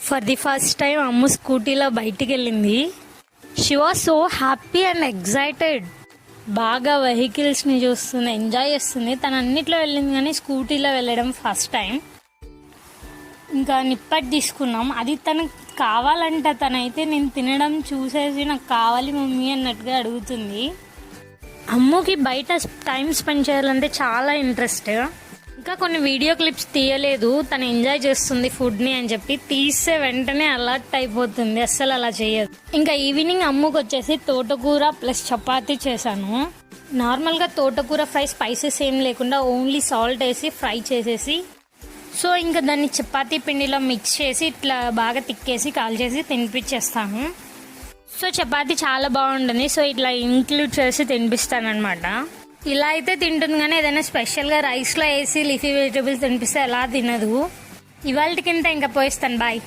For the first time అమ్ము స్కూటీలో బయటికి వెళ్ళింది. She was so happy and excited. బాగా వెహికల్స్ని చూస్తుంది, ఎంజాయ్ చేస్తుంది. తను అన్నిట్లో వెళ్ళింది కానీ స్కూటీలో వెళ్ళడం ఫస్ట్ టైం. ఇంకా నిప్పటి తీసుకున్నాం. అది తనకు కావాలంట. తనైతే నేను తినడం చూసేసి నాకు కావాలి మమ్మీ అన్నట్టుగా అడుగుతుంది. అమ్ముకి బయట టైం స్పెండ్ చేయాలంటే చాలా ఇంట్రెస్ట్. ఇంకా కొన్ని వీడియో క్లిప్స్ తీయలేదు, తను ఎంజాయ్ చేస్తుంది ఫుడ్ని అని చెప్పి. తీస్తే వెంటనే అలర్ట్ అయిపోతుంది, అస్సలు అలా చేయదు. ఇంకా ఈవినింగ్ అమ్ముకు వచ్చేసి తోటకూర ప్లస్ చపాతీ చేశాను. నార్మల్గా తోటకూర ఫ్రై స్పైసెస్ ఏం లేకుండా ఓన్లీ సాల్ట్ వేసి ఫ్రై చేసేసి, సో ఇంకా దాన్ని చపాతీ పిండిలో మిక్స్ చేసి ఇట్లా బాగా తిక్కేసి కాల్చేసి తినిపించేస్తాను. సో చపాతీ చాలా బాగుంటుంది. సో ఇట్లా ఇంక్లూడ్ చేసి తినిపిస్తాను అనమాట. ఇలా అయితే తింటుంది కానీ ఏదైనా స్పెషల్గా రైస్లో వేసి లీఫీ వెజిటేబుల్స్ తినిపిస్తే ఎలా తినదు. ఇవాళకింత ఇంకా పోయిస్తాను. బాయ్.